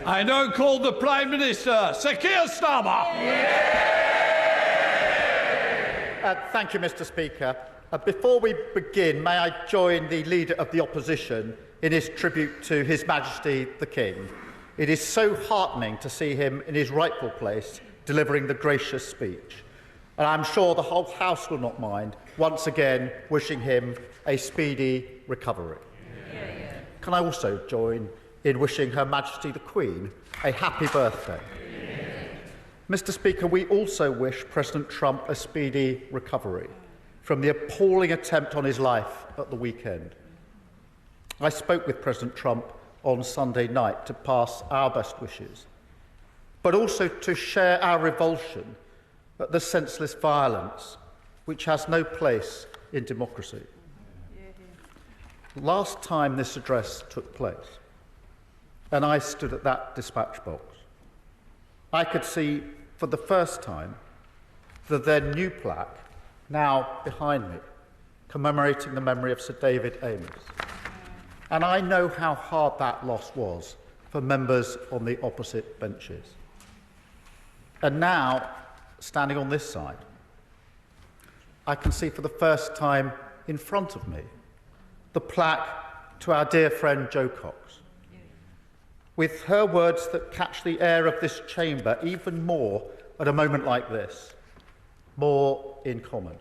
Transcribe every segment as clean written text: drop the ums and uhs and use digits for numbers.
I now call the Prime Minister, Sir Keir Starmer. Thank you, Mr. Speaker. Before we begin, may I join the Leader of the Opposition in his tribute to His Majesty the King. It is so heartening to see him in his rightful place, delivering the gracious speech. And I'm sure the whole House will not mind, once again, wishing him a speedy recovery. Can I also join in wishing Her Majesty the Queen a happy birthday? Mr. Speaker, we also wish President Trump a speedy recovery from the appalling attempt on his life at the weekend. I spoke with President Trump on Sunday night to pass our best wishes, but also to share our revulsion at the senseless violence which has no place in democracy. Last time this address took place, and I stood at that dispatch box, I could see for the first time the then new plaque, now behind me, commemorating the memory of Sir David Amess. And I know how hard that loss was for members on the opposite benches. And now, standing on this side, I can see for the first time in front of me the plaque to our dear friend Jo Cox, with her words that catch the air of this chamber even more at a moment like this, more in common.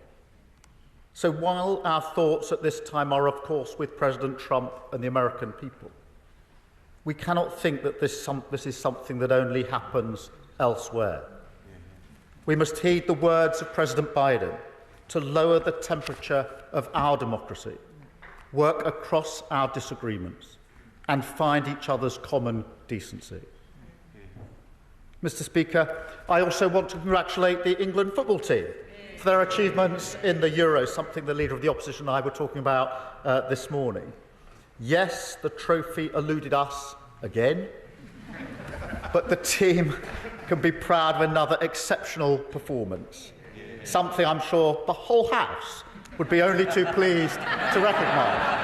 So while our thoughts at this time are, of course, with President Trump and the American people, we cannot think that this is something that only happens elsewhere. We must heed the words of President Biden to lower the temperature of our democracy, work across our disagreements, and find each other's common decency. Mr. Speaker, I also want to congratulate the England football team for their achievements in the Euros, something the Leader of the Opposition and I were talking about this morning. Yes, the trophy eluded us again, but the team can be proud of another exceptional performance, something I'm sure the whole House would be only too pleased to recognise.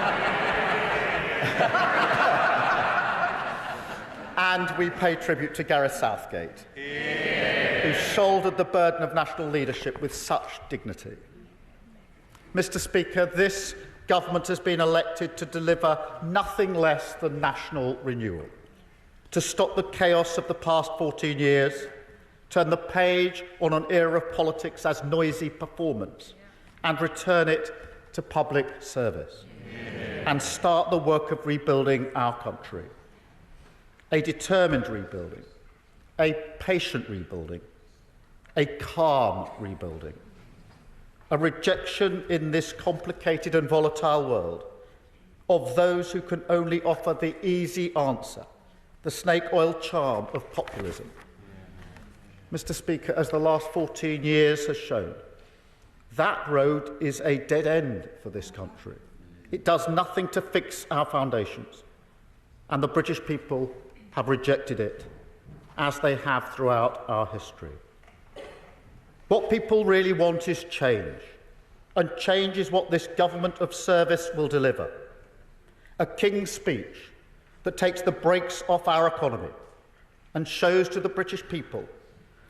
And we pay tribute to Gareth Southgate, who shouldered the burden of national leadership with such dignity. Mr. Speaker, this government has been elected to deliver nothing less than national renewal, to stop the chaos of the past 14 years, turn the page on an era of politics as noisy performance, and return it to public service, and start the work of rebuilding our country. A determined rebuilding, a patient rebuilding, a calm rebuilding, a rejection in this complicated and volatile world of those who can only offer the easy answer, the snake oil charm of populism. Mr. Speaker, as the last 14 years has shown, that road is a dead end for this country. It does nothing to fix our foundations, and the British people have rejected it, as they have throughout our history. What people really want is change, and change is what this government of service will deliver. A King's speech that takes the brakes off our economy and shows to the British people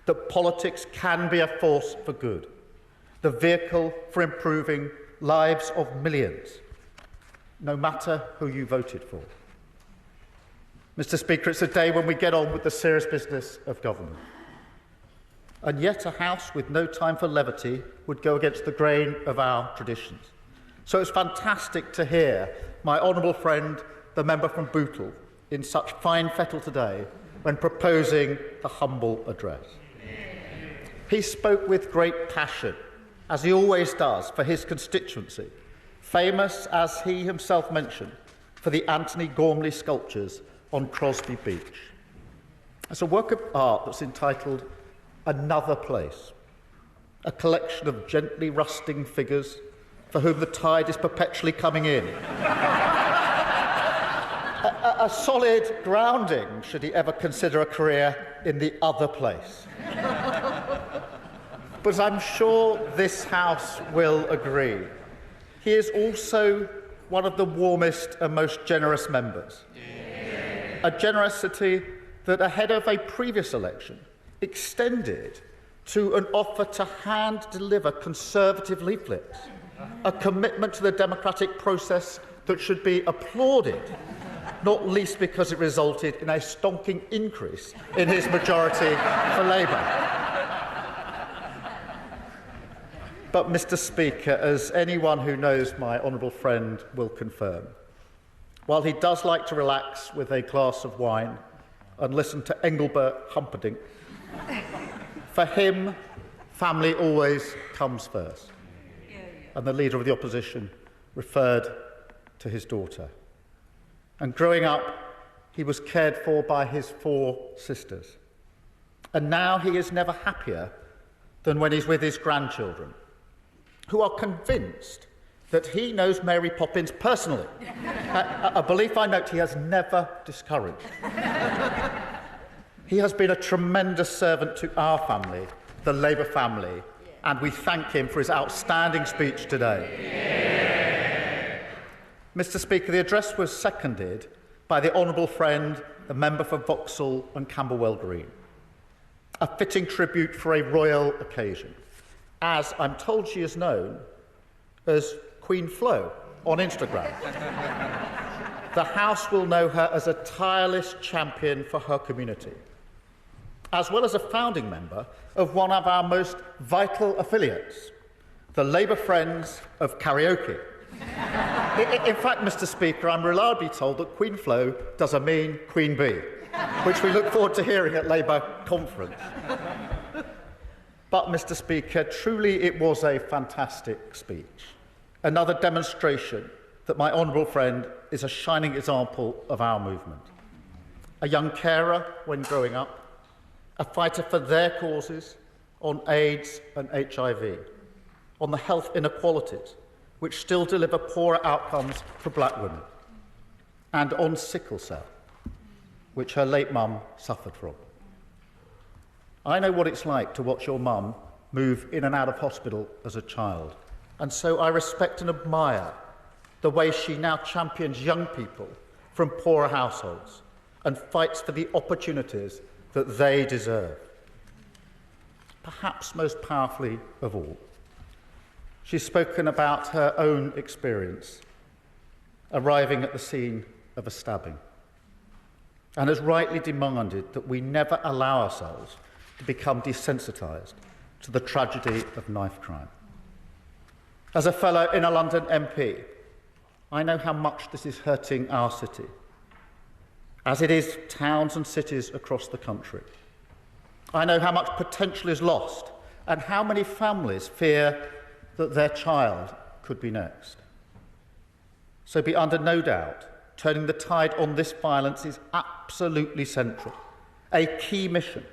that politics can be a force for good, the vehicle for improving lives of millions, no matter who you voted for. Mr. Speaker, it's a day when we get on with the serious business of government. And yet a House with no time for levity would go against the grain of our traditions. So it's fantastic to hear my honourable friend, the member from Bootle, in such fine fettle today when proposing the humble address. He spoke with great passion, as he always does, for his constituency, famous, as he himself mentioned, for the Anthony Gormley sculptures on Crosby Beach. It's a work of art that's entitled Another Place, a collection of gently rusting figures for whom the tide is perpetually coming in. A solid grounding should he ever consider a career in the other place. But I'm sure this House will agree. He is also one of the warmest and most generous members. A generosity that ahead of a previous election extended to an offer to hand-deliver Conservative leaflets, a commitment to the democratic process that should be applauded, not least because it resulted in a stonking increase in his majority for Labour. But, Mr. Speaker, as anyone who knows my honourable friend will confirm, while he does like to relax with a glass of wine and listen to Engelbert Humperdinck, for him, family always comes first. And the Leader of the Opposition referred to his daughter. And growing up, he was cared for by his 4 sisters. And now he is never happier than when he's with his grandchildren, who are convinced that he knows Mary Poppins personally, a belief I note he has never discouraged. He has been a tremendous servant to our family, the Labour family, and we thank him for his outstanding speech today. Mr. Speaker, the address was seconded by the honourable friend, the member for Vauxhall and Camberwell Green, a fitting tribute for a royal occasion, as I'm told she is known as Queen Flo on Instagram. The House will know her as a tireless champion for her community, as well as a founding member of one of our most vital affiliates, the Labour Friends of Karaoke. In fact, Mr. Speaker, I'm reliably told that Queen Flo doesn't mean Queen Bee, which we look forward to hearing at Labour conference. But, Mr. Speaker, truly it was a fantastic speech. Another demonstration that my honourable friend is a shining example of our movement. A young carer when growing up, a fighter for their causes on AIDS and HIV, on the health inequalities which still deliver poorer outcomes for black women, and on sickle cell, which her late mum suffered from. I know what it's like to watch your mum move in and out of hospital as a child, and so I respect and admire the way she now champions young people from poorer households and fights for the opportunities that they deserve. Perhaps most powerfully of all, she's spoken about her own experience arriving at the scene of a stabbing and has rightly demanded that we never allow ourselves to become desensitised to the tragedy of knife crime. As a fellow Inner London MP, I know how much this is hurting our city, as it is towns and cities across the country. I know how much potential is lost and how many families fear that their child could be next. So be under no doubt, turning the tide on this violence is absolutely central, a key mission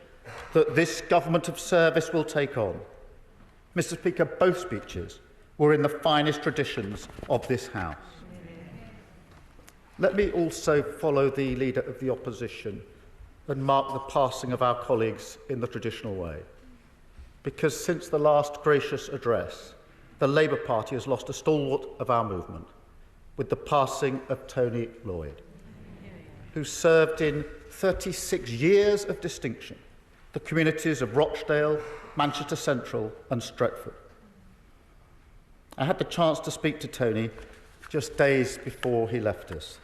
that this government of service will take on. Mr. Speaker, both speeches were in the finest traditions of this House. Let me also follow the Leader of the Opposition and mark the passing of our colleagues in the traditional way. Because since the last gracious address, the Labour Party has lost a stalwart of our movement with the passing of Tony Lloyd, who served in 36 years of distinction the communities of Rochdale, Manchester Central and Stretford. I had the chance to speak to Tony just days before he left us.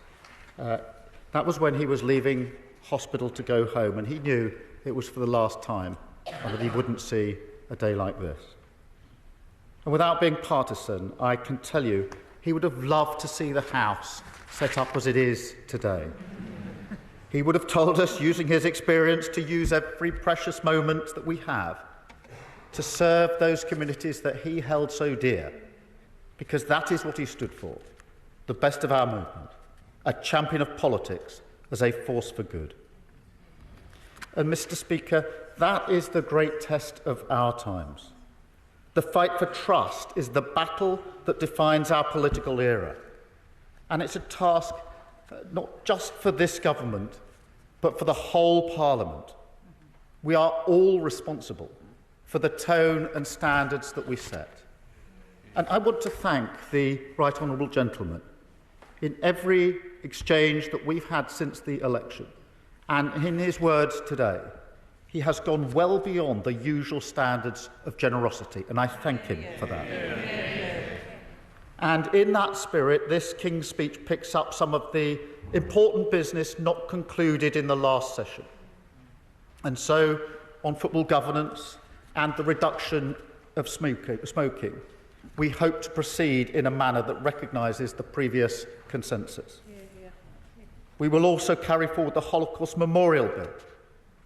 That was when he was leaving hospital to go home, and he knew it was for the last time and that he wouldn't see a day like this. And without being partisan, I can tell you he would have loved to see the House set up as it is today. He would have told us, using his experience, to use every precious moment that we have to serve those communities that he held so dear, because that is what he stood for, the best of our movement, a champion of politics as a force for good. And, Mr. Speaker, that is the great test of our times. The fight for trust is the battle that defines our political era. And it's a task not just for this government, but for the whole Parliament. We are all responsible for the tone and standards that we set. And I want to thank the right honourable gentleman in every exchange that we've had since the election, And in his words today, he has gone well beyond the usual standards of generosity, and I thank him for that. And in that spirit, this King's Speech picks up some of the important business not concluded in the last session. And so, on football governance and the reduction of smoking, we hope to proceed in a manner that recognises the previous consensus. We will also carry forward the Holocaust Memorial Bill.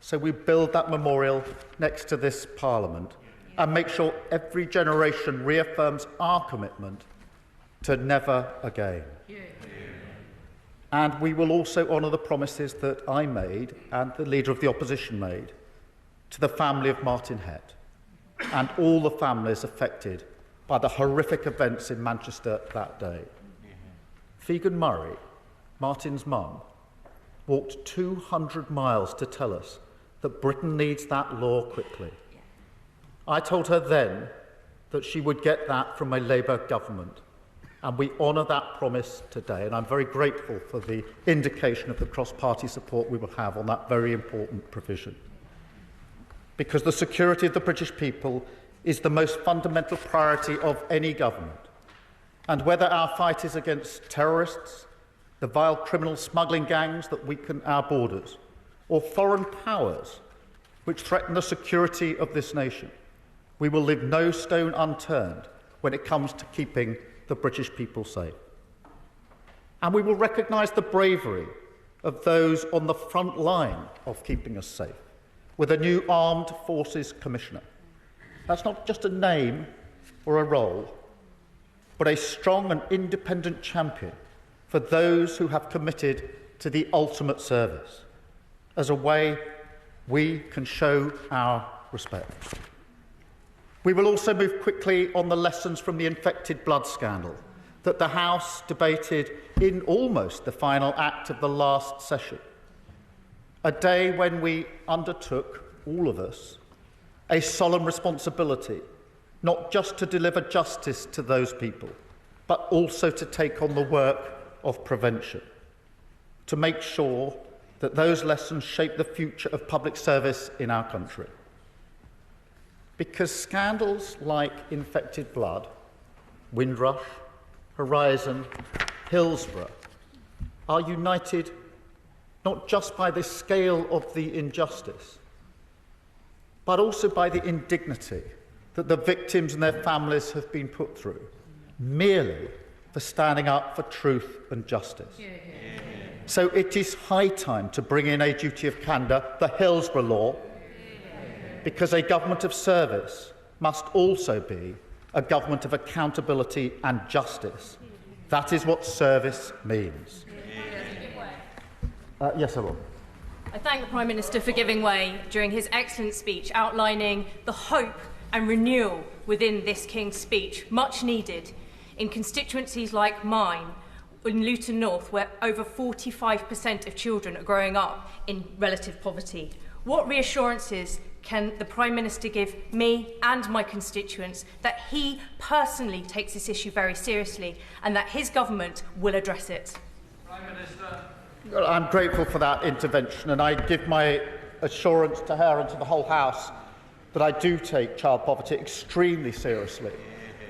So we build that memorial next to this Parliament and make sure every generation reaffirms our commitment to never again. And we will also honour the promises that I made and the Leader of the Opposition made to the family of Martin Hett and all the families affected by the horrific events in Manchester that day. Figan Murray, Martin's mum, walked 200 miles to tell us that Britain needs that law quickly. I told her then that she would get that from a Labour government, and we honour that promise today, and I'm very grateful for the indication of the cross-party support we will have on that very important provision. Because the security of the British people is the most fundamental priority of any government. And whether our fight is against terrorists, the vile criminal smuggling gangs that weaken our borders, or foreign powers which threaten the security of this nation, we will leave no stone unturned when it comes to keeping the British people safe. And we will recognise the bravery of those on the front line of keeping us safe, with a new Armed Forces Commissioner. That's not just a name or a role, but a strong and independent champion for those who have committed to the ultimate service, as a way we can show our respect. We will also move quickly on the lessons from the infected blood scandal that the House debated in almost the final act of the last session, a day when we undertook, all of us, a solemn responsibility, not just to deliver justice to those people, but also to take on the work of prevention, to make sure that those lessons shape the future of public service in our country. Because scandals like infected blood, Windrush, Horizon, Hillsborough are united not just by the scale of the injustice, but also by the indignity that the victims and their families have been put through, merely for standing up for truth and justice. So it is high time to bring in a duty of candour, the Hillsborough Law, because a government of service must also be a government of accountability and justice. That is what service means. Yes, I will. I thank the Prime Minister for giving way during his excellent speech, outlining the hope and renewal within this King's Speech, much needed in constituencies like mine, in Luton North, where over 45% of children are growing up in relative poverty. What reassurances can the Prime Minister give me and my constituents that he personally takes this issue very seriously and that his government will address it? Prime Minister. Well, I'm grateful for that intervention, and I give my assurance to her and to the whole House that I do take child poverty extremely seriously.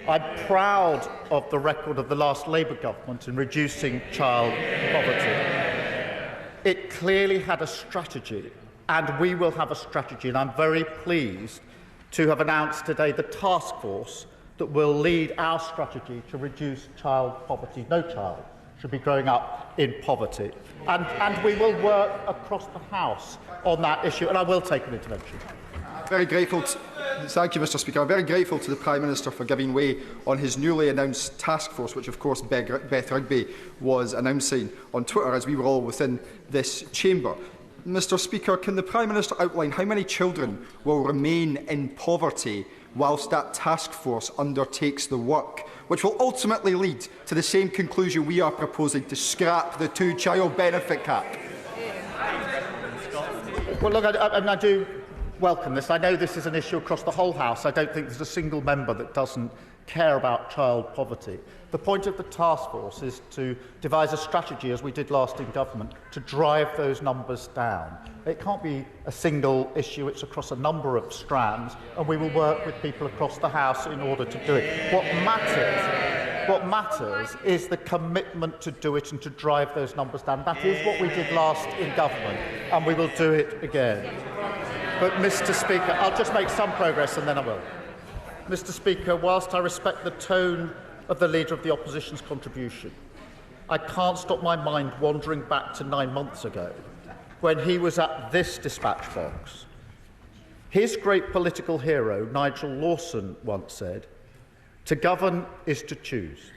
I'm proud of the record of the last Labour government in reducing child poverty. It clearly had a strategy, and we will have a strategy, and I'm very pleased to have announced today the task force that will lead our strategy to reduce child poverty. No child should be growing up in poverty. And we will work across the House on that issue, and I will take an intervention. Very grateful. Thank you, Mr. Speaker. I'm very grateful to the Prime Minister for giving way on his newly announced task force, which of course Beth Rigby was announcing on Twitter as we were all within this chamber. Mr. Speaker, can the Prime Minister outline how many children will remain in poverty whilst that task force undertakes the work, which will ultimately lead to the same conclusion we are proposing, to scrap the two-child benefit cap? Well, look, I do welcome this. I know this is an issue across the whole House. I don't think there's a single member that doesn't care about child poverty. The point of the task force is to devise a strategy, as we did last in government, to drive those numbers down. It can't be a single issue, it's across a number of strands, and we will work with people across the House in order to do it. What matters is the commitment to do it and to drive those numbers down. That is what we did last in government, and we will do it again. But, Mr. Speaker, I'll just make some progress and then I will. Mr. Speaker, whilst I respect the tone of the Leader of the Opposition's contribution, I can't stop my mind wandering back to 9 months ago when he was at this dispatch box. His great political hero, Nigel Lawson, once said, "To govern is to choose."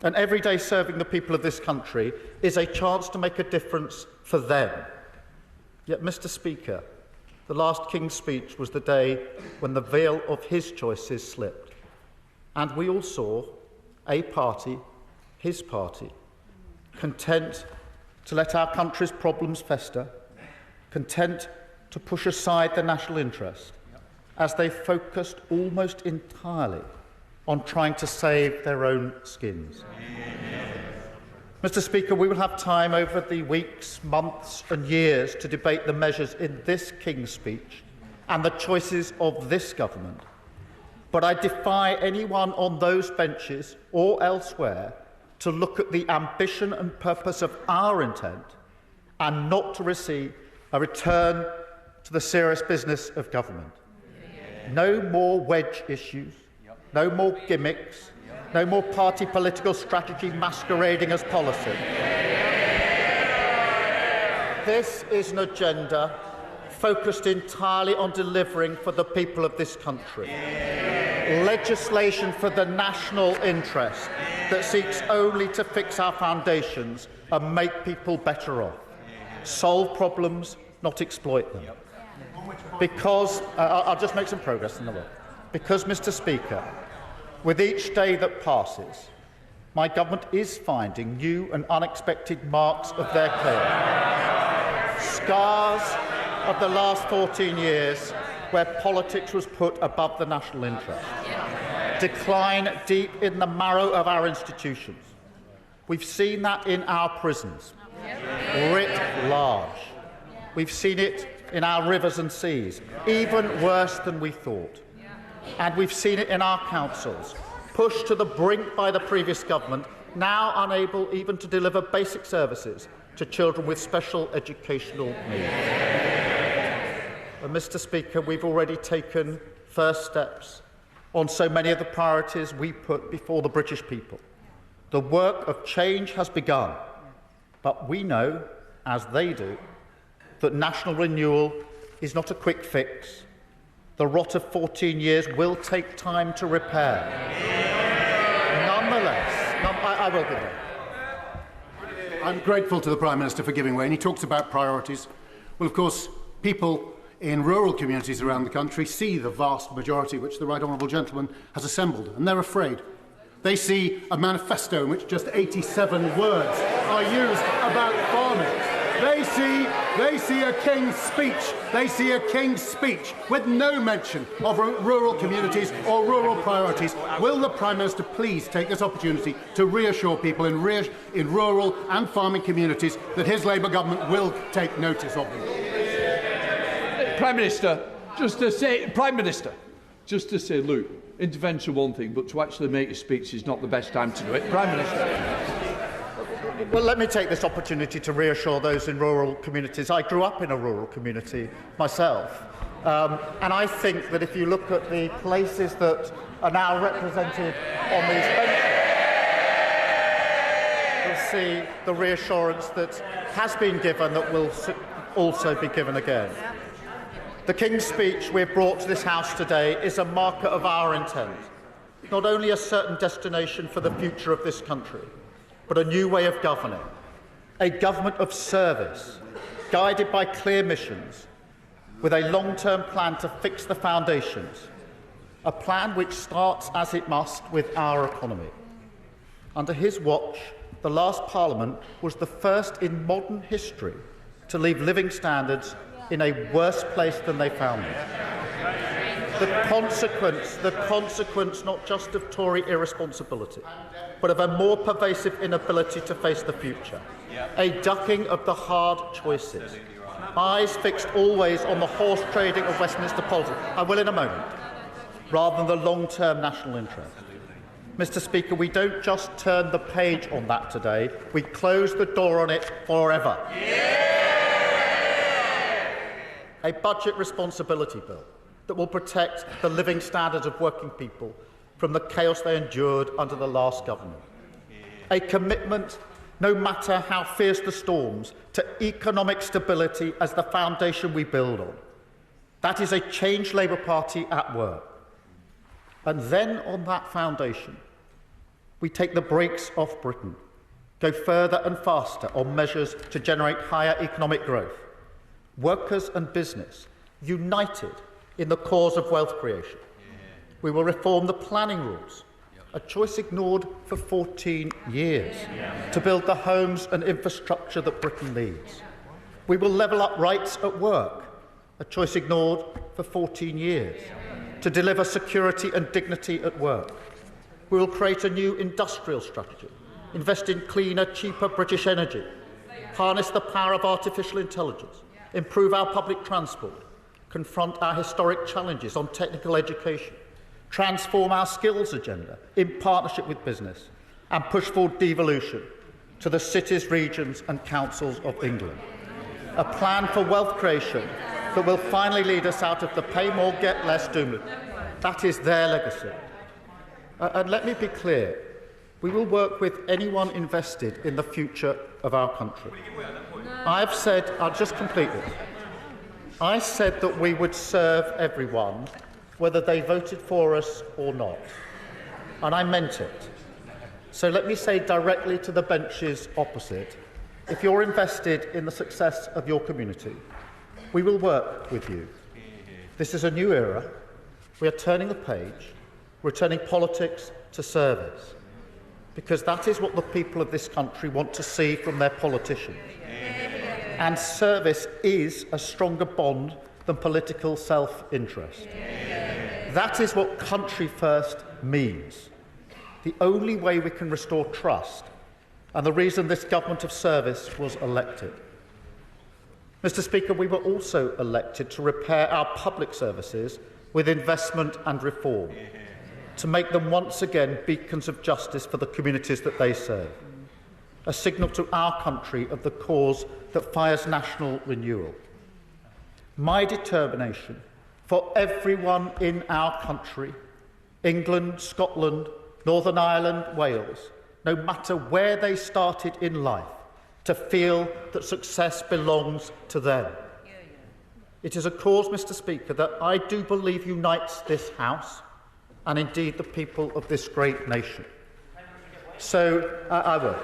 And every day serving the people of this country is a chance to make a difference for them. Yet, Mr. Speaker, the last King's Speech was the day when the veil of his choices slipped. And we all saw a party, his party, content to let our country's problems fester, content to push aside the national interest, as they focused almost entirely on trying to save their own skins. Mr. Speaker, we will have time over the weeks, months and years to debate the measures in this King's Speech and the choices of this government. But I defy anyone on those benches or elsewhere to look at the ambition and purpose of our intent and not to receive a return to the serious business of government. No more wedge issues, no more gimmicks, no more party political strategy masquerading as policy. This is an agenda focused entirely on delivering for the people of this country. Legislation for the national interest that seeks only to fix our foundations and make people better off. Solve problems, not exploit them. Because, I'll just make some progress in the way. Because, Mr. Speaker, with each day that passes, my government is finding new and unexpected marks of their claim. Scars of the last 14 years where politics was put above the national interest. Decline deep in the marrow of our institutions. We've seen that in our prisons, writ large. We've seen it in our rivers and seas, even worse than we thought. And we've seen it in our councils, pushed to the brink by the previous government, now unable even to deliver basic services to children with special educational needs. And, Mr. Speaker, we've already taken first steps on so many of the priorities we put before the British people. The work of change has begun, but we know, as they do, that national renewal is not a quick fix. The rot of 14 years will take time to repair. Nonetheless, I will give it. I'm grateful to the Prime Minister for giving way, and he talks about priorities. Well, of course, people in rural communities around the country see the vast majority which the Right Honourable Gentleman has assembled, and they're afraid. They see a manifesto in which just 87 words are used about farming. They see a King's Speech. They see a King's Speech with no mention of rural communities or rural priorities. Will the Prime Minister please take this opportunity to reassure people in rural and farming communities that his Labour government will take notice of them? Prime Minister, just to say, look, intervention one thing, but to actually make a speech is not the best time to do it. Prime Minister. Well, let me take this opportunity to reassure those in rural communities. I grew up in a rural community myself, and I think that if you look at the places that are now represented on these benches, you'll see the reassurance that has been given that will also be given again. The King's Speech we've brought to this House today is a marker of our intent, not only a certain destination for the future of this country, but a new way of governing, a government of service, guided by clear missions, with a long-term plan to fix the foundations, a plan which starts, as it must, with our economy. Under his watch, the last Parliament was the first in modern history to leave living standards in a worse place than they found them. the consequence not just of Tory irresponsibility, but of a more pervasive inability to face the future. A ducking of the hard choices. Eyes fixed always on the horse trading of Westminster politics. I will in a moment. Rather than the long-term national interest. Mr. Speaker, we don't just turn the page on that today, we close the door on it forever. A budget responsibility bill that will protect the living standards of working people from the chaos they endured under the last government. A commitment, no matter how fierce the storms, to economic stability as the foundation we build on. That is a changed Labour Party at work. And then on that foundation, we take the brakes off Britain, go further and faster on measures to generate higher economic growth. Workers and business united in the cause of wealth creation. We will reform the planning rules, a choice ignored for 14 years, to build the homes and infrastructure that Britain needs. We will level up rights at work, a choice ignored for 14 years, to deliver security and dignity at work. We will create a new industrial strategy, invest in cleaner, cheaper British energy, harness the power of artificial intelligence, improve our public transport, confront our historic challenges on technical education, transform our skills agenda in partnership with business, and push forward devolution to the cities, regions and councils of England. A plan for wealth creation that will finally lead us out of the pay more, get less doom. That is their legacy. And let me be clear, we will work with anyone invested in the future of our country. I've said, I'll just complete this. I said that we would serve everyone, whether they voted for us or not. And I meant it. So let me say directly to the benches opposite, if you're invested in the success of your community, we will work with you. This is a new era. We are turning the page. We're turning politics to service. Because that is what the people of this country want to see from their politicians. And service is a stronger bond than political self-interest. That is what country first means. The only way we can restore trust, and the reason this government of service was elected. Mr. Speaker, we were also elected to repair our public services with investment and reform, to make them once again beacons of justice for the communities that they serve, a signal to our country of the cause that fires national renewal. My determination for everyone in our country, England, Scotland, Northern Ireland, Wales, no matter where they started in life, to feel that success belongs to them. It is a cause, Mr. Speaker, that I do believe unites this House and indeed the people of this great nation. So I will.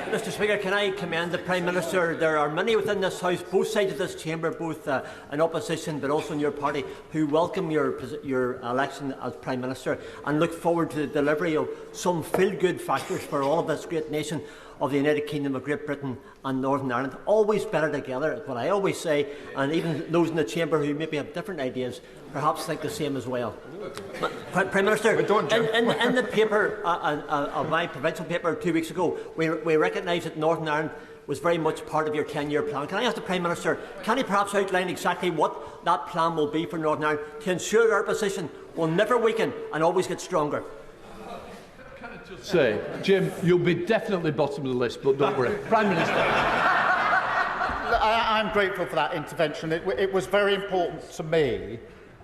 Mr. Speaker, can I commend the Prime Minister? There are many within this House, both sides of this chamber, both in opposition but also in your party, who welcome your election as Prime Minister and look forward to the delivery of some feel-good factors for all of this great nation of the United Kingdom of Great Britain and Northern Ireland. Always better together, is what I always say, and even those in the chamber who maybe have different ideas perhaps think the same as well. Prime Minister, in the paper, of my provincial paper 2 weeks ago, we recognised that Northern Ireland was very much part of your 10-year plan. Can I ask the Prime Minister, can he perhaps outline exactly what that plan will be for Northern Ireland to ensure our position will never weaken and always get stronger? Say, Jim, you'll be definitely bottom of the list, but don't worry. Prime Minister. I'm grateful for that intervention. It was very important to me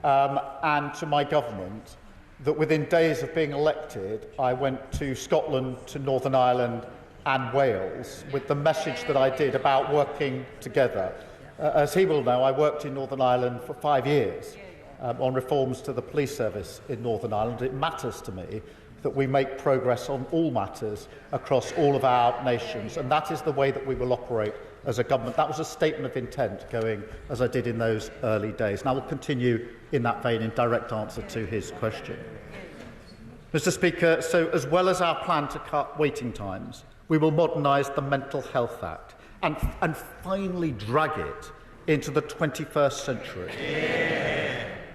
and to my government that within days of being elected, I went to Scotland, to Northern Ireland and Wales with the message that I did about working together. As he will know, I worked in Northern Ireland for 5 years on reforms to the police service in Northern Ireland. It matters to me that we make progress on all matters across all of our nations, and that is the way that we will operate as a government. That was a statement of intent going as I did in those early days, and I will continue in that vein in direct answer to his question. Mr. Speaker, so as well as our plan to cut waiting times, we will modernise the Mental Health Act and finally drag it into the 21st century.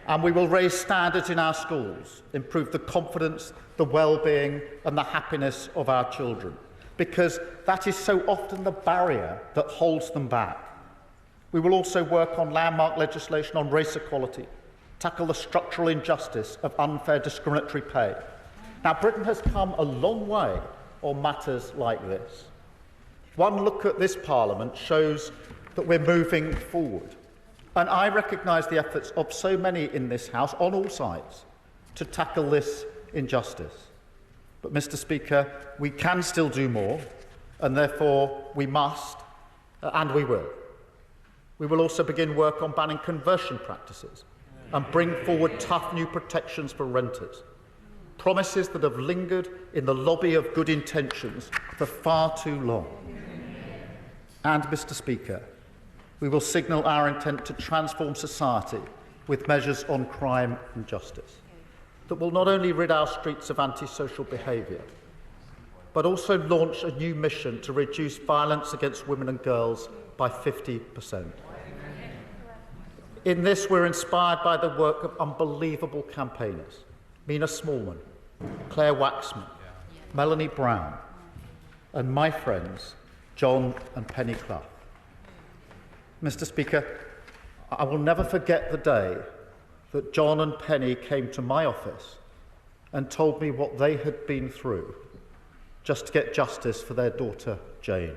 And we will raise standards in our schools, improve the confidence, the well-being and the happiness of our children, because that is so often the barrier that holds them back. We will also work on landmark legislation on race equality, tackle the structural injustice of unfair discriminatory pay. Now, Britain has come a long way on matters like this. One look at this Parliament shows that we're moving forward. And I recognise the efforts of so many in this House, on all sides, to tackle this injustice. But, Mr. Speaker, we can still do more, and therefore we must, and we will. We will also begin work on banning conversion practices and bring forward tough new protections for renters. Promises that have lingered in the lobby of good intentions for far too long. And, Mr. Speaker, we will signal our intent to transform society with measures on crime and justice that will not only rid our streets of antisocial behaviour, but also launch a new mission to reduce violence against women and girls by 50%. In this, we're inspired by the work of unbelievable campaigners: Mina Smallman, Claire Waxman, Melanie Brown, and my friends, John and Penny Clough. Mr. Speaker, I will never forget the day that John and Penny came to my office and told me what they had been through just to get justice for their daughter, Jane,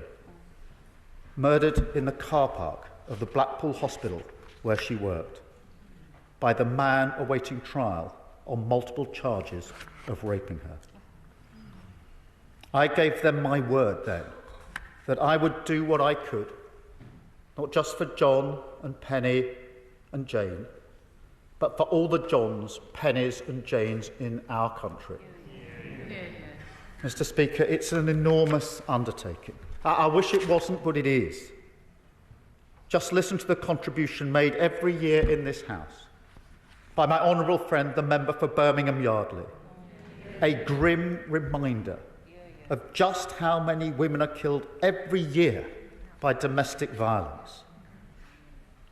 murdered in the car park of the Blackpool Hospital where she worked by the man awaiting trial on multiple charges of raping her. I gave them my word then that I would do what I could, not just for John and Penny and Jane, but for all the Johns, Pennies and Janes in our country. Mr. Speaker, it's an enormous undertaking. I wish it wasn't, but it is. Just listen to the contribution made every year in this House by my honourable friend, the member for Birmingham Yardley. A grim reminder of just how many women are killed every year by domestic violence.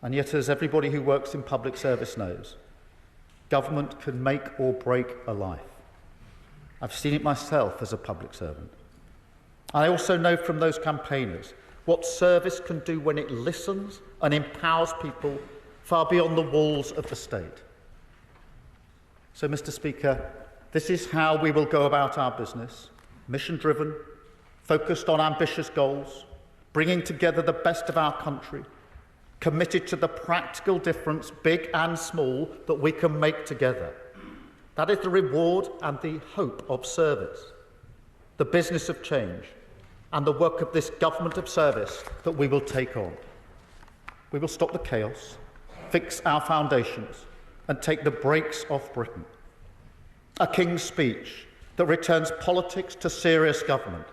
And yet, as everybody who works in public service knows, government can make or break a life. I've seen it myself as a public servant. I also know from those campaigners what service can do when it listens and empowers people far beyond the walls of the state. So, Mr. Speaker, this is how we will go about our business: mission-driven, focused on ambitious goals, bringing together the best of our country, committed to the practical difference, big and small, that we can make together. That is the reward and the hope of service, the business of change, and the work of this government of service that we will take on. We will stop the chaos, fix our foundations, and take the brakes off Britain. A King's Speech that returns politics to serious government,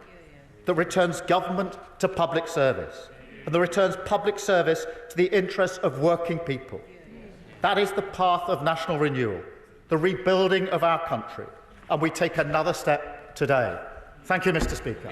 that returns government to public service, and that returns public service to the interests of working people. That is the path of national renewal, the rebuilding of our country, and we take another step today. Thank you, Mr. Speaker.